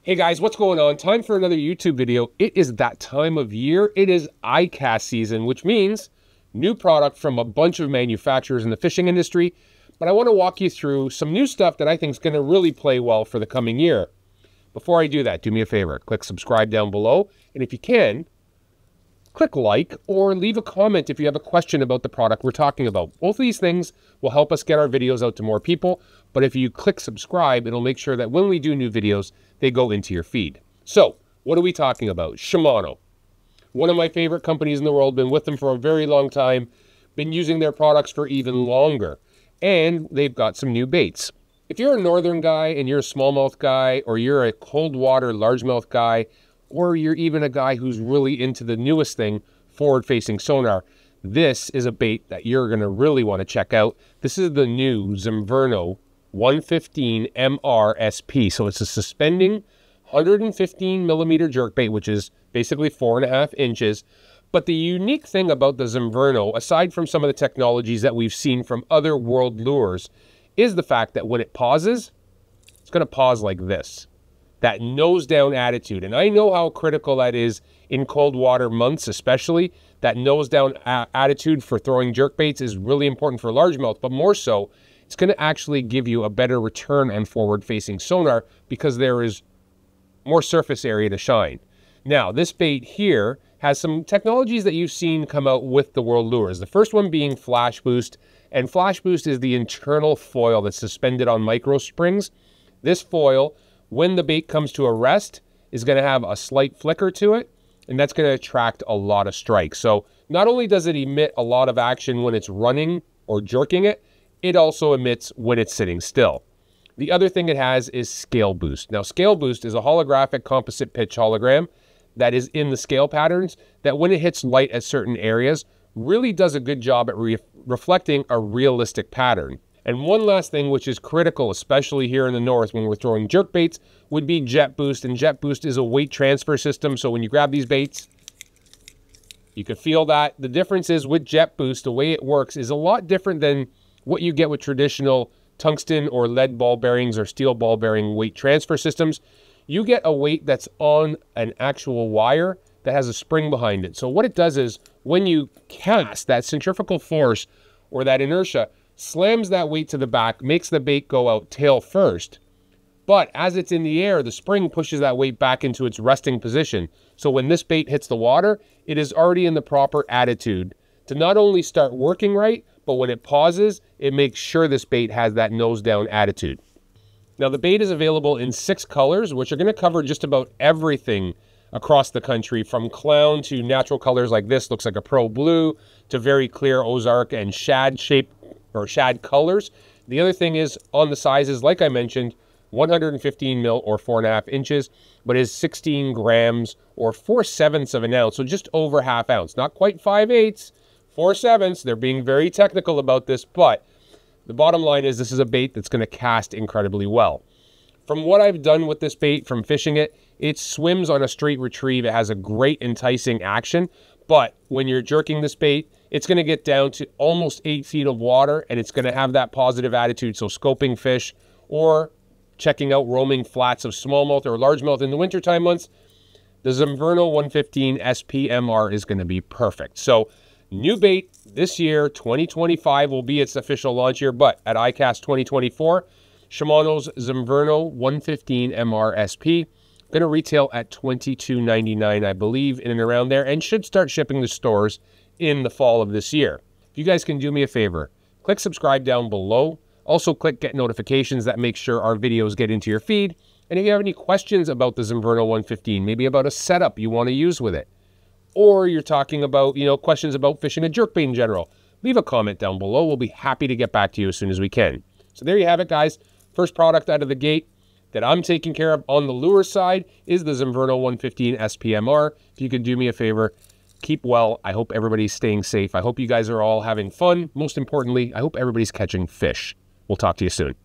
Hey guys, what's going on? Time for another YouTube video. It is that time of year. It is ICAST season, which means new product from a bunch of manufacturers in the fishing industry. But I want to walk you through some new stuff that I think is going to really play well for the coming year. Before I do that, do me a favor. Click subscribe down below. And if you can, click like or leave a comment if you have a question about the product we're talking about. Both of these things will help us get our videos out to more people. But if you click subscribe, it'll make sure that when we do new videos, they go into your feed. So, what are we talking about? Shimano. One of my favorite companies in the world, been with them for a very long time, been using their products for even longer. And they've got some new baits. If you're a northern guy and you're a smallmouth guy, or you're a cold water largemouth guy, or you're even a guy who's really into the newest thing, forward-facing sonar, this is a bait that you're going to really want to check out. This is the new Zumverno 115 MSRP. So it's a suspending 115 millimeter jerkbait, which is basically 4.5 inches. But the unique thing about the Zumverno, aside from some of the technologies that we've seen from other world lures, is the fact that when it pauses, it's going to pause like this. That nose down attitude. And I know how critical that is in cold water months, especially. That nose down attitude for throwing jerkbaits is really important for largemouth, but more so, it's going to actually give you a better return on forward-facing sonar because there is more surface area to shine. Now, this bait here has some technologies that you've seen come out with the world lures. The first one being flash boost, and flash boost is the internal foil that's suspended on micro springs. This foil, when the bait comes to a rest, is going to have a slight flicker to it, and that's going to attract a lot of strikes. So not only does it emit a lot of action when it's running or jerking it, it also emits when it's sitting still. The other thing it has is scale boost. Now, scale boost is a holographic composite pitch hologram that is in the scale patterns that when it hits light at certain areas, really does a good job at reflecting a realistic pattern. And one last thing which is critical, especially here in the north when we're throwing jerk baits, would be jet boost. And jet boost is a weight transfer system. So when you grab these baits, you can feel that. The difference is with jet boost, the way it works is a lot different than what you get with traditional tungsten or lead ball bearings or steel ball bearing weight transfer systems. You get a weight that's on an actual wire that has a spring behind it. So what it does is when you cast, that centrifugal force or that inertia slams that weight to the back, makes the bait go out tail first. But as it's in the air, the spring pushes that weight back into its resting position. So when this bait hits the water, it is already in the proper attitude to not only start working right, but when it pauses, it makes sure this bait has that nose down attitude. Now, the bait is available in 6 colors, which are going to cover just about everything across the country, from clown to natural colors like this, looks like a pro blue, to very clear Ozark and shad shape or shad colors. The other thing is on the sizes, like I mentioned, 115 mil or 4.5 inches, but is 16 grams or 4/7 of an ounce, so just over ½ ounce. Not quite 5/8, 4/7. They're being very technical about this, but the bottom line is this is a bait that's going to cast incredibly well. From what I've done with this bait, from fishing it, it swims on a straight retrieve. It has a great enticing action, but when you're jerking this bait, it's going to get down to almost 8 feet of water, and it's going to have that positive attitude. So scoping fish or checking out roaming flats of smallmouth or largemouth in the wintertime months, the Zumverno 115 SPMR is going to be perfect. So new bait this year, 2025 will be its official launch year, but at ICAST 2024, Shimano's Zumverno 115 MSRP going to retail at $22.99, I believe, in and around there, and should start shipping to stores in the fall of this year. If you guys can do me a favor, click subscribe down below. Also click get notifications. That makes sure our videos get into your feed. And if you have any questions about the Zumverno 115, maybe about a setup you want to use with it, or you're talking about, questions about fishing a jerkbait in general, leave a comment down below. We'll be happy to get back to you as soon as we can. So there you have it, guys. First product out of the gate that I'm taking care of on the lure side is the Zumverno 115 SPMR. If you could do me a favor, keep well. I hope everybody's staying safe. I hope you guys are all having fun. Most importantly, I hope everybody's catching fish. We'll talk to you soon.